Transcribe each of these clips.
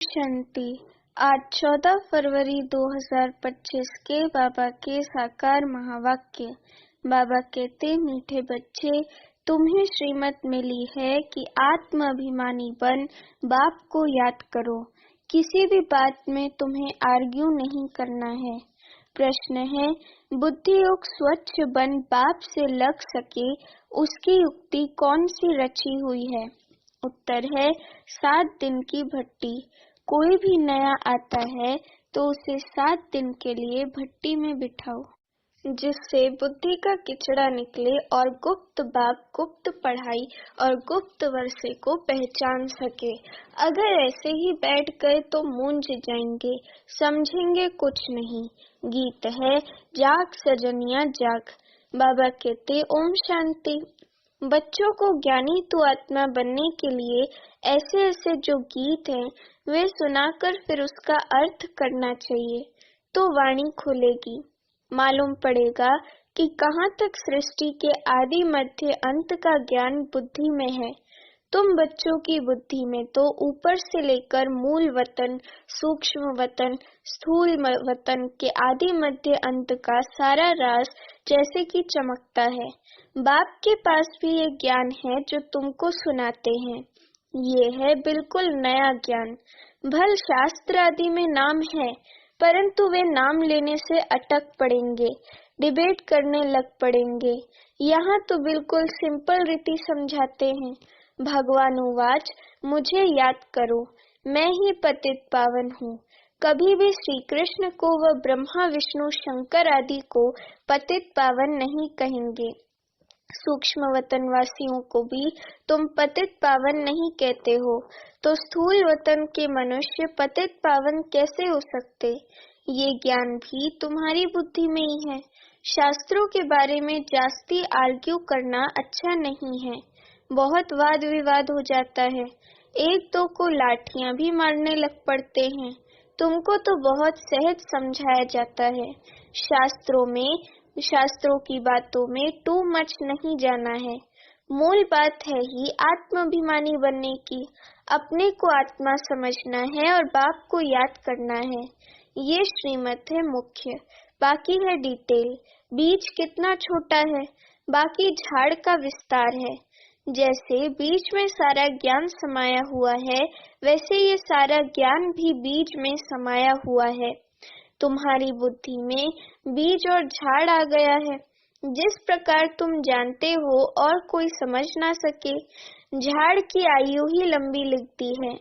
शांति। आज 14 फरवरी 2025 के बाबा के साकार महावाक्य। बाबा कहते, मीठे बच्चे, तुम्हें श्रीमत मिली है कि आत्माभिमानी बन बाप को याद करो। किसी भी बात में तुम्हें आर्ग्यू नहीं करना है। प्रश्न है, बुद्धि योग स्वच्छ बन बाप से लग सके उसकी युक्ति कौन सी रची हुई है? उत्तर है 7 दिन की भट्टी। कोई भी नया आता है तो उसे 7 दिन के लिए भट्टी में बिठाओ, जिससे बुद्धि का किचड़ा निकले और गुप्त बाप, गुप्त पढ़ाई और गुप्त वर्षे को पहचान सके। अगर ऐसे ही बैठ गए तो मूंझ जाएंगे, समझेंगे कुछ नहीं। गीत है, जाग सजनिया जाग। बाबा कहते, ओम शांति। बच्चों को ज्ञानी तू आत्मा बनने के लिए ऐसे ऐसे जो गीत हैं वे सुनाकर फिर उसका अर्थ करना चाहिए, तो वाणी खुलेगी। मालूम पड़ेगा कि कहाँ तक सृष्टि के आदि मध्य अंत का ज्ञान बुद्धि में है। तुम बच्चों की बुद्धि में तो ऊपर से लेकर मूल वतन, सूक्ष्म वतन, स्थूल वतन के आदि मध्य अंत का सारा राज जैसे कि चमकता है। बाप के पास भी ये ज्ञान है जो तुमको सुनाते हैं। ये है बिल्कुल नया ज्ञान। भल शास्त्र आदि में नाम है, परंतु वे नाम लेने से अटक पड़ेंगे, डिबेट करने लग पड़ेंगे। यहाँ तो बिल्कुल सिंपल रीति समझाते हैं। भगवानुवाच, मुझे याद करो, मैं ही पतित पावन हूँ। कभी भी श्री कृष्ण को व ब्रह्मा विष्णु शंकर आदि को पतित पावन नहीं कहेंगे। सूक्ष्म वतन वासियों को भी तुम पतित पावन नहीं कहते हो, तो स्थूल वतन के मनुष्य पतित पावन कैसे हो सकते? ये ज्ञान भी तुम्हारी बुद्धि में ही है। शास्त्रों के बारे में जास्ती आर्ग्यू करना अच्छा नहीं है। बहुत वाद विवाद हो जाता है, एक दो को लाठियां भी मारने लग पड़ते हैं। तुमको तो बहुत सहज समझाया जाता है। शास्त्रों की बातों में टू मच नहीं जाना है। मूल बात है ही आत्माभिमानी बनने की। अपने को आत्मा समझना है और बाप को याद करना है। ये श्रीमत है मुख्य, बाकी है डिटेल। बीज कितना छोटा है, बाकी झाड़ का विस्तार है। जैसे बीज में सारा ज्ञान समाया हुआ है, वैसे ये सारा ज्ञान भी बीज में समाया हुआ है। तुम्हारी बुद्धि में बीज और झाड़ आ गया है। जिस प्रकार तुम जानते हो और कोई समझ ना सके, झाड़ की आयु ही लंबी लगती है।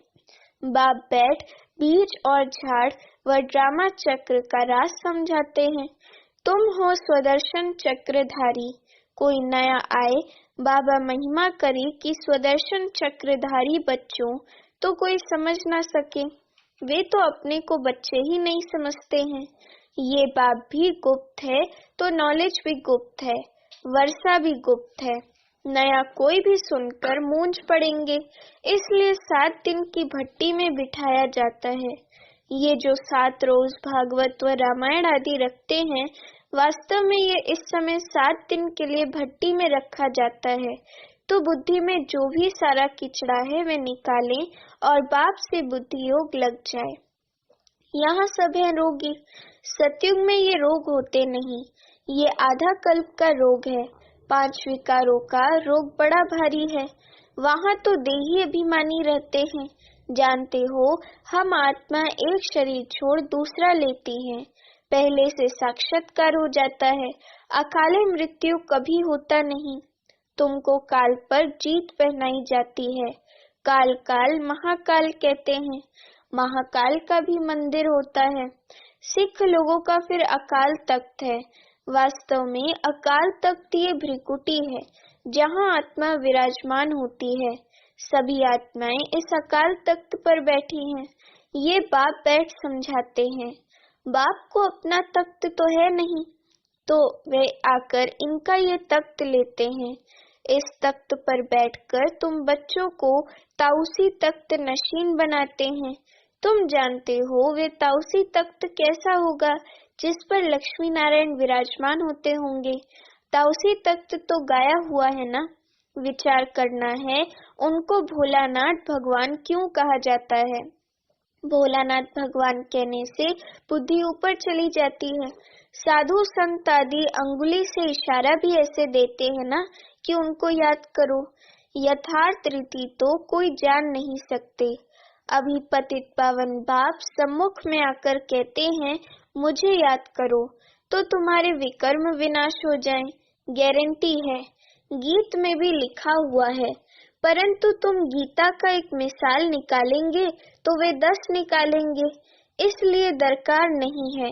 बाप बैठ बीज और झाड़ व ड्रामा चक्र का राज समझाते हैं। तुम हो स्वदर्शन चक्रधारी। कोई नया आए, बाबा महिमा करे कि स्वदर्शन चक्रधारी बच्चों, तो कोई समझ ना सके। वे तो अपने को बच्चे ही नहीं समझते हैं। ये बाप भी गुप्त है तो नॉलेज भी गुप्त है, वर्षा भी गुप्त है। नया कोई भी सुनकर मूंझ पड़ेंगे, इसलिए 7 दिन की भट्टी में बिठाया जाता है। ये जो 7 रोज भागवत व रामायण आदि रखते हैं, वास्तव में ये इस समय 7 दिन के लिए भट्टी में रखा जाता है, तो बुद्धि में जो भी सारा किचड़ा है वे निकालें और बाप से बुद्धि योग लग जाए। यहाँ सब है रोगी। सतयुग में ये रोग होते नहीं। ये आधा कल्प का रोग है। 5 विकारों का रोग बड़ा भारी है। वहाँ तो देही अभिमानी रहते हैं। जानते हो, हम आत्मा एक शरीर छोड़ दूसरा लेती हैं। पहले से साक्षात्कार हो जाता है। अकाले मृत्यु कभी होता नहीं। तुमको काल पर जीत पहनाई जाती है। काल काल महाकाल कहते हैं। महाकाल का भी मंदिर होता है। सिख लोगों का फिर अकाल तख्त है। वास्तव में अकाल तख्त ये भ्रिकुटी है, जहाँ आत्मा विराजमान होती है। सभी आत्माएं इस अकाल तख्त पर बैठी हैं। ये बाप बैठ समझाते हैं। बाप को अपना तख्त तो है नहीं, तो वे आकर इनका ये तख्त लेते हैं। इस तख्त पर बैठकर तुम बच्चों को ताउसी तख्त नशीन बनाते हैं। तुम जानते हो वे ताउसी तख्त कैसा होगा, जिस पर लक्ष्मी नारायण विराजमान होते होंगे। ताउसी तख्त तो गाया हुआ है ना। विचार करना है, उनको भोलानाथ भगवान क्यों कहा जाता है। भोलानाथ भगवान कहने से बुद्धि ऊपर चली जाती है। साधु संत आदि अंगुली से इशारा भी ऐसे देते हैं ना कि उनको याद करो। यथार्थ रीति तो कोई जान नहीं सकते। अभी पतित पावन बाप सम्मुख में आकर कहते हैं मुझे याद करो, तो तुम्हारे विकर्म विनाश हो जाएं, गारंटी है। गीत में भी लिखा हुआ है, परंतु तुम गीता का एक मिसाल निकालेंगे तो वे 10 निकालेंगे, इसलिए दरकार नहीं है।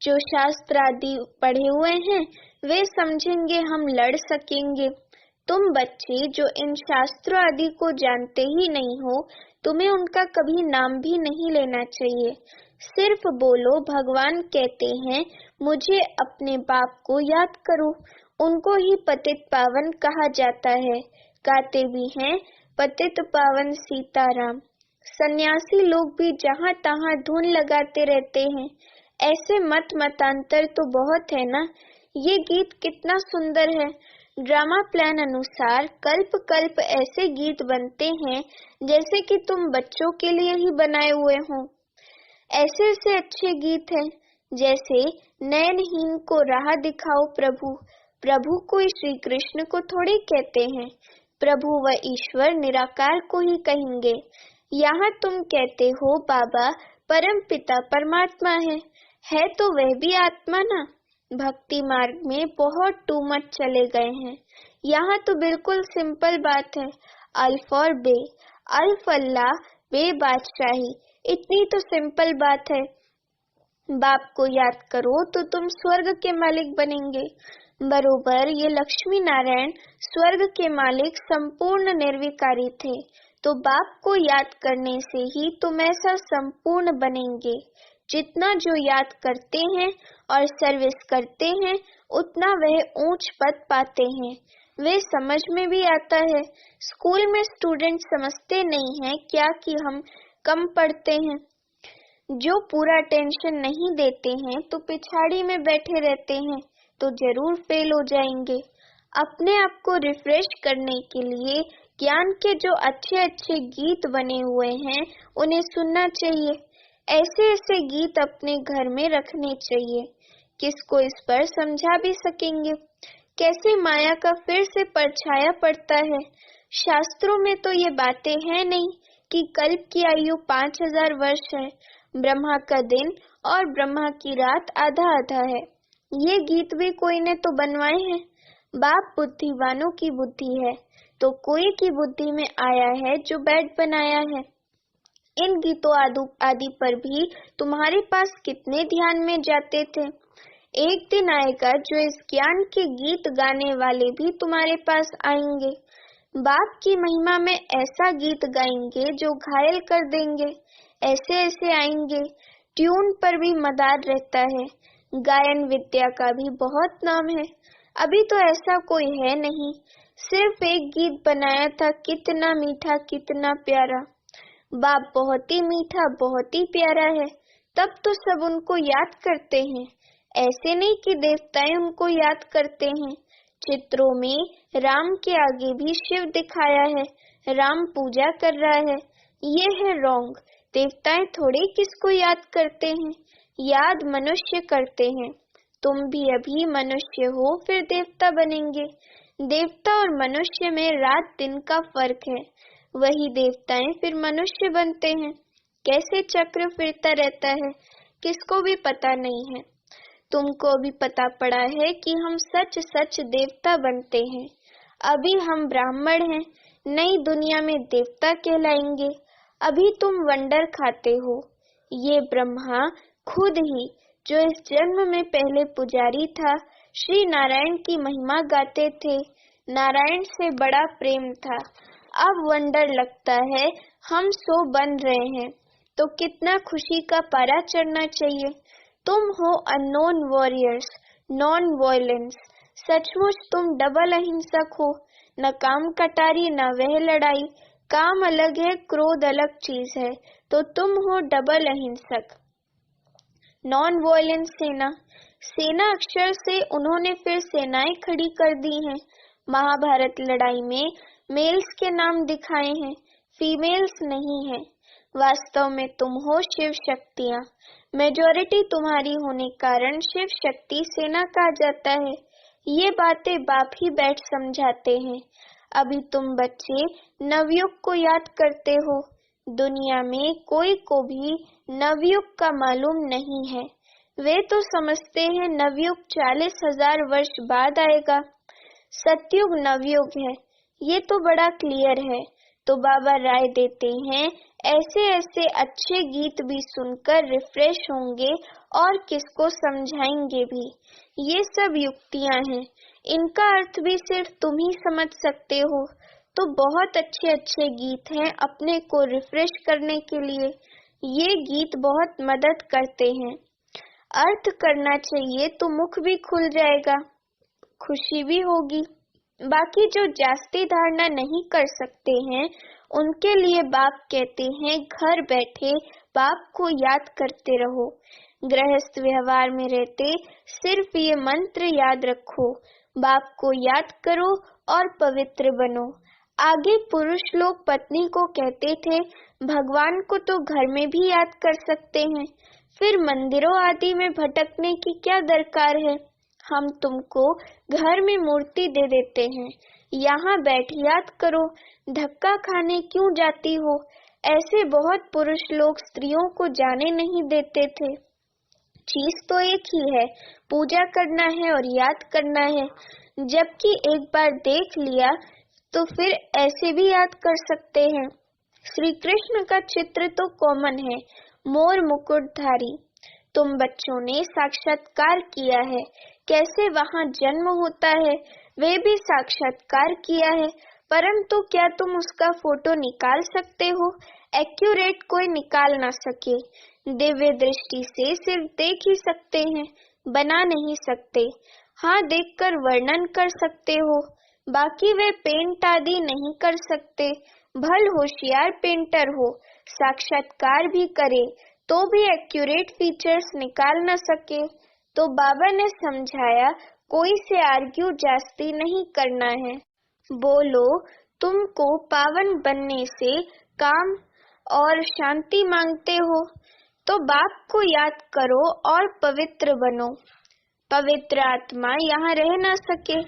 जो शास्त्र आदि पढ़े हुए हैं वे समझेंगे हम लड़ सकेंगे। तुम बच्चे जो इन शास्त्रों आदि को जानते ही नहीं हो, तुम्हें उनका कभी नाम भी नहीं लेना चाहिए। सिर्फ बोलो भगवान कहते हैं मुझे अपने बाप को याद करो। उनको ही पतित पावन कहा जाता है। गाते भी हैं पतित पावन सीताराम। सन्यासी लोग भी जहाँ तहाँ धुन लगाते रहते हैं। ऐसे मतांतर तो बहुत है ना। ये गीत कितना सुंदर है। ड्रामा प्लान अनुसार कल्प कल्प ऐसे गीत बनते हैं जैसे कि तुम बच्चों के लिए ही बनाए हुए हों। ऐसे ऐसे अच्छे गीत हैं जैसे नयनहीन को राह दिखाओ प्रभु। प्रभु को श्री कृष्ण को थोड़ी कहते हैं, प्रभु व ईश्वर निराकार को ही कहेंगे। यहाँ तुम कहते हो बाबा परम पिता परमात्मा है तो वह भी आत्मा ना। भक्ति मार्ग में बहुत टू मच चले गए हैं। यहाँ तो बिल्कुल सिंपल बात है, अल्फ और बे, अल्फ अल्लाह बे बादशाही, इतनी तो सिंपल बात है। बाप को याद करो तो तुम स्वर्ग के मालिक बनेंगे। बरोबर ये लक्ष्मी नारायण स्वर्ग के मालिक संपूर्ण निर्विकारी थे, तो बाप को याद करने से ही तुम ऐसा संपूर्ण बनेंगे। जितना जो याद करते हैं और सर्विस करते हैं उतना वह ऊंच पद पाते हैं। वे समझ में भी आता है। स्कूल में स्टूडेंट समझते नहीं हैं क्या कि हम कम पढ़ते हैं। जो पूरा टेंशन नहीं देते हैं तो पिछाड़ी में बैठे रहते हैं तो जरूर फेल हो जाएंगे। अपने आप को रिफ्रेश करने के लिए ज्ञान के जो अच्छे अच्छे गीत बने हुए हैं उन्हें सुनना चाहिए। ऐसे ऐसे गीत अपने घर में रखने चाहिए। किसको इस पर समझा भी सकेंगे कैसे माया का फिर से परछाया पड़ता है। शास्त्रों में तो ये बातें हैं नहीं कि कल्प की आयु 5000 वर्ष है, ब्रह्मा का दिन और ब्रह्मा की रात आधा आधा है। ये गीत भी कोई ने तो बनवाए हैं। बाप बुद्धिवानों की बुद्धि है तो कोई की बुद्धि में आया है जो बेड बनाया है। इन गीतों आदि पर भी तुम्हारे पास कितने ध्यान में जाते थे। एक दिन आएगा जो इस ज्ञान के गीत गाने वाले भी तुम्हारे पास आएंगे। बाप की महिमा में ऐसा गीत गाएंगे जो घायल कर देंगे। ऐसे ऐसे आएंगे। ट्यून पर भी मदार रहता है। गायन विद्या का भी बहुत नाम है। अभी तो ऐसा कोई है नहीं। सिर्फ एक गीत बनाया था, कितना मीठा कितना प्यारा। बाप बहुत ही मीठा बहुत ही प्यारा है, तब तो सब उनको याद करते हैं। ऐसे नहीं कि देवताएं उनको याद करते हैं। चित्रों में राम के आगे भी शिव दिखाया है, राम पूजा कर रहा है। ये है रॉन्ग। देवताएं थोड़े किसको याद करते हैं, याद मनुष्य करते हैं। तुम भी अभी मनुष्य हो फिर देवता बनेंगे। देवता और मनुष्य में रात दिन का फर्क है। वही देवताएं फिर मनुष्य बनते हैं। कैसे चक्र फिरता रहता है किसको भी पता नहीं है। तुमको भी पता पड़ा है कि हम सच सच देवता बनते हैं। अभी हम ब्राह्मण हैं, नई दुनिया में देवता कहलाएंगे। अभी तुम वंडर खाते हो। ये ब्रह्मा खुद ही जो इस जन्म में पहले पुजारी था, श्री नारायण की महिमा गाते थे। नारायण से बड़ा प्रेम था। अब वंडर लगता है हम सो बन रहे हैं, तो कितना खुशी का पारा चढ़ना चाहिए। तुम हो अननोन वॉरियर्स, नॉन वॉयलेंस। सचमुच तुम डबल अहिंसक हो। न काम कटारी न वह लड़ाई। काम अलग है, क्रोध अलग चीज है, तो तुम हो डबल अहिंसक। नॉन वॉयलेंस सेना, सेना अक्षर से उन्होंने फिर सेनाएं खड़ी कर दी हैं। महाभारत लड़ाई में मेल्स के नाम दिखाए हैं, फीमेल्स नहीं है। वास्तव में तुम हो शिव शक्तियाँ। मेजॉरिटी तुम्हारी होने कारण शिव शक्ति सेना कहा जाता है। ये बातें बाप ही बैठ समझाते हैं। अभी तुम बच्चे नवयुग को याद करते हो। दुनिया में कोई को भी नवयुग का मालूम नहीं है। वे तो समझते हैं नवयुग 40,000 वर्ष बाद आएगा। सतयुग नवयुग है, ये तो बड़ा क्लियर है। तो बाबा राय देते हैं ऐसे ऐसे अच्छे गीत भी सुनकर रिफ्रेश होंगे और किसको समझाएंगे भी। ये सब युक्तियां हैं, इनका अर्थ भी सिर्फ तुम ही समझ सकते हो। तो बहुत अच्छे अच्छे गीत हैं अपने को रिफ्रेश करने के लिए। ये गीत बहुत मदद करते हैं। अर्थ करना चाहिए तो मुख भी खुल जाएगा, खुशी भी होगी। बाकी जो जास्ती धारणा नहीं कर सकते हैं उनके लिए बाप कहते हैं घर बैठे बाप को याद करते रहो। गृहस्थ व्यवहार में रहते सिर्फ ये मंत्र याद रखो, बाप को याद करो और पवित्र बनो। आगे पुरुष लोग पत्नी को कहते थे भगवान को तो घर में भी याद कर सकते हैं, फिर मंदिरों आदि में भटकने की क्या दरकार है। हम तुमको घर में मूर्ति दे देते हैं, यहाँ बैठ याद करो, धक्का खाने क्यों जाती हो। ऐसे बहुत पुरुष लोग स्त्रियों को जाने नहीं देते थे। चीज तो एक ही है, पूजा करना है और याद करना है। जबकि एक बार देख लिया तो फिर ऐसे भी याद कर सकते हैं। श्री कृष्ण का चित्र तो कॉमन है, मोर मुकुटधारी। तुम बच्चों ने साक्षात्कार किया है, कैसे वहाँ जन्म होता है वे भी साक्षात्कार किया है, परंतु क्या तुम उसका फोटो निकाल सकते हो। एक्यूरेट कोई निकाल ना सके। दिव्य दृष्टि से सिर्फ देख ही सकते हैं, बना नहीं सकते। हाँ, देखकर वर्णन कर सकते हो, बाकी वे पेंट आदि नहीं कर सकते। भल होशियार पेंटर हो, साक्षात्कार भी करे तो भी एक्यूरेट फीचर्स निकाल न सके। तो बाबा ने समझाया कोई से आर्ग्यू जास्ती नहीं करना है। बोलो तुमको पावन बनने से काम और शांति मांगते हो तो बाप को याद करो और पवित्र बनो। पवित्र आत्मा यहाँ रह ना सके,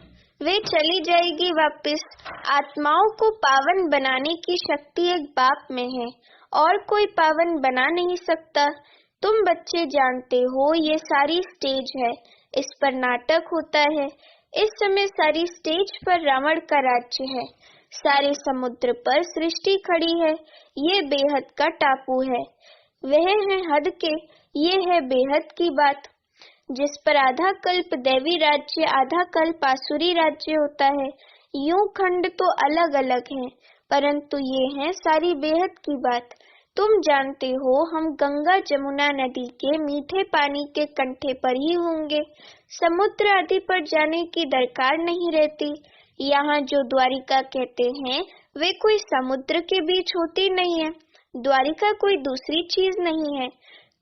वे चली जाएगी वापस। आत्माओं को पावन बनाने की शक्ति एक बाप में है और कोई पावन बना नहीं सकता। तुम बच्चे जानते हो ये सारी स्टेज है, इस पर नाटक होता है। इस समय सारी स्टेज पर रावण का राज्य है, सारे समुद्र पर सृष्टि खड़ी है। ये बेहद का टापू है, वह है हद के, ये है बेहद की बात, जिस पर आधा कल्प दैवी राज्य आधा कल्प आसुरी राज्य होता है। यूं खंड तो अलग अलग हैं, परंतु ये है सारी बेहद की बात। तुम जानते हो हम गंगा जमुना नदी के मीठे पानी के कंठे पर ही होंगे, समुद्र आदि पर जाने की दरकार नहीं रहती। यहाँ जो द्वारिका कहते हैं वे कोई समुद्र के बीच होती नहीं है, द्वारिका कोई दूसरी चीज नहीं है।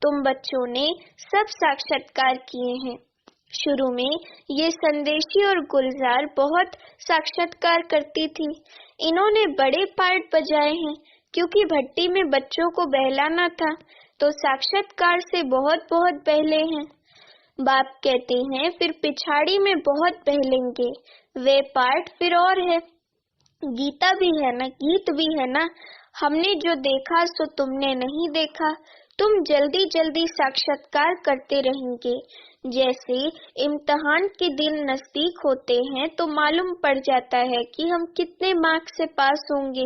तुम बच्चों ने सब साक्षात्कार किए हैं। शुरू में ये संदेशी और गुलजार बहुत साक्षात्कार करती थी, इन्होंने बड़े पार्ट बजाए हैं क्योंकि भट्टी में बच्चों को बहलाना था, तो साक्षात्कार से बहुत बहुत बहले हैं। बाप कहते हैं फिर पिछाड़ी में बहुत बहलेंगे, वे पार्ट फिर और है। गीता भी है ना, गीत भी है ना। हमने जो देखा सो तुमने नहीं देखा, तुम जल्दी जल्दी साक्षात्कार करते रहेंगे। जैसे इम्तिहान के दिन नजदीक होते हैं तो मालूम पड़ जाता है कि हम कितने मार्क्स से पास होंगे।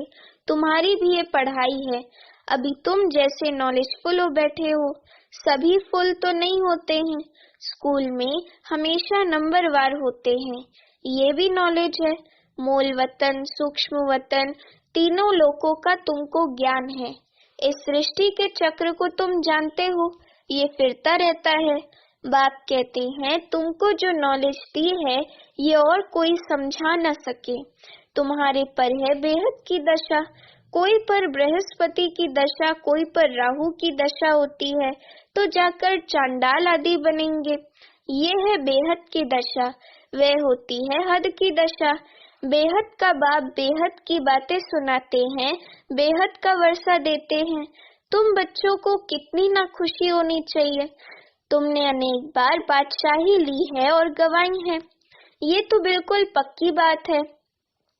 तुम्हारी भी ये पढ़ाई है। अभी तुम जैसे नॉलेजफुल हो बैठे हो, सभी फुल तो नहीं होते हैं। स्कूल में हमेशा नंबरवार होते हैं, ये भी नॉलेज है। मूल वतन, सूक्ष्म वतन, तीनों लोकों का तुमको ज्ञान है। इस सृष्टि के चक्र को तुम जानते हो, ये फिरता रहता है। बाप कहते हैं तुमको जो नॉलेज दी है ये और कोई समझा न सके। तुम्हारे पर है बेहद की दशा, कोई पर बृहस्पति की दशा, कोई पर राहु की दशा होती है तो जाकर चांडाल आदि बनेंगे। ये है बेहद की दशा, वह होती है हद की दशा। बेहद का बाप बेहद की बातें सुनाते हैं, बेहद का वर्षा देते हैं। तुम बच्चों को कितनी ना खुशी होनी चाहिए। तुमने अनेक बार बादशाही ली है और गंवाई है। ये तो बिल्कुल पक्की बात है।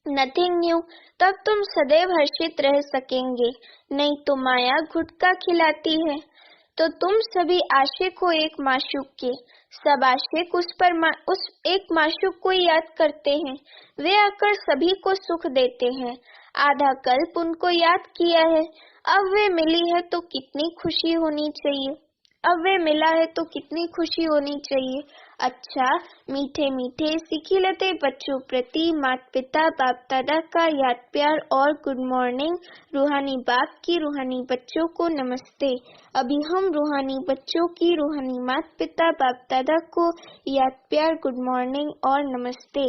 नथिंग न्यू, तब तुम सदैव हर्षित रह सकेंगे। नहीं तो माया गुटखा खिलाती है। तो तुम सभी आशिक हो एक माशूक के। सब आशिक उस एक माशूक को याद करते हैं। वे आकर सभी को सुख देते हैं। आधा कल्प उनको याद किया है। अब वे मिली है तो कितनी खुशी होनी चाहिए। अब वे मिला है तो कितनी खुशी होनी चाहिए। अच्छा, मीठे मीठे सिखिलते बच्चों प्रति माता पिता बाप दादा का याद प्यार और गुड मॉर्निंग। रूहानी बाप की रूहानी बच्चों को नमस्ते। अभी हम रूहानी बच्चों की रूहानी माता पिता बाप दादा को याद प्यार गुड मॉर्निंग और नमस्ते।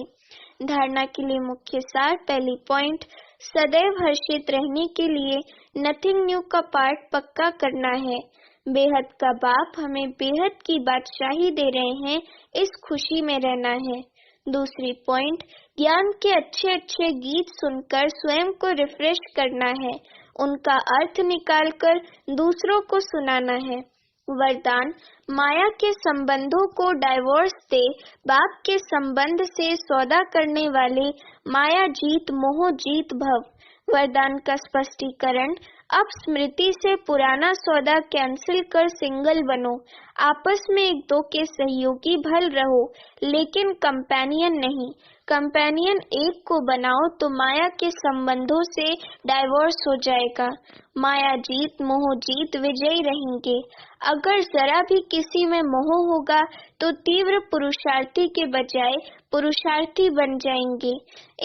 धारणा के लिए मुख्य सार। पहली पॉइंट, सदैव हर्षित रहने के लिए नथिंग न्यू का पाठ पक्का करना है। बेहद का बाप हमें बेहद की बादशाही दे रहे हैं, इस खुशी में रहना है। दूसरी पॉइंट, ज्ञान के अच्छे अच्छे गीत सुनकर स्वयं को रिफ्रेश करना है, उनका अर्थ निकालकर दूसरों को सुनाना है। वरदान, माया के संबंधों को डाइवोर्स दे, बाप के संबंध से सौदा करने वाले माया जीत मोह जीत भव। वरदान का स्पष्टीकरण, अब स्मृति से पुराना सौदा कैंसिल कर सिंगल बनो। आपस में एक दो के सहयोगी भल रहो, लेकिन कंपेनियन नहीं। कंपेनियन एक को बनाओ तो माया के संबंधों से डाइवोर्स हो जाएगा। माया जीत मोह जीत विजयी रहेंगे। अगर जरा भी किसी में मोह होगा तो तीव्र पुरुषार्थी के बजाय पुरुषार्थी बन जाएंगे।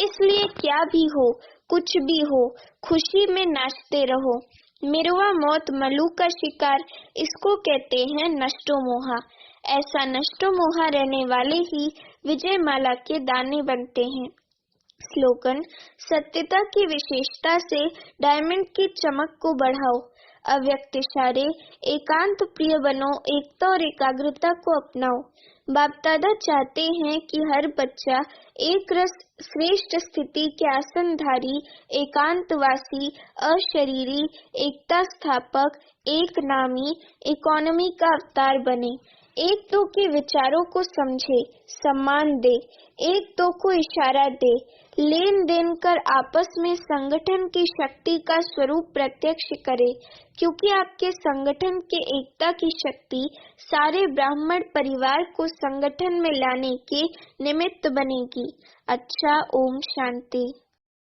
इसलिए क्या भी हो, कुछ भी हो, खुशी में नाचते रहो। मिरवा मौत मलू का शिकार, इसको कहते हैं नष्टो मोहा। ऐसा नष्टो मोहा रहने वाले ही विजय माला के दाने बनते हैं। स्लोगन, सत्यता की विशेषता से डायमंड की चमक को बढ़ाओ। अव्यक्त इशारे, एकांत प्रिय बनो, एकता और एकाग्रता को अपनाओ। बाप दादा चाहते हैं कि हर बच्चा एक रस श्रेष्ठ स्थिति के आसनधारी, एकांतवासी, अशरीरी, एकता स्थापक, एक नामी, इकोनॉमी का अवतार बने। एक दो के विचारों को समझे, सम्मान दे, एक दो को इशारा दे, लेन देन कर आपस में संगठन की शक्ति का स्वरूप प्रत्यक्ष करे, क्योंकि आपके संगठन के एकता की शक्ति सारे ब्राह्मण परिवार को संगठन में लाने के निमित्त बनेगी। अच्छा, ओम शांति।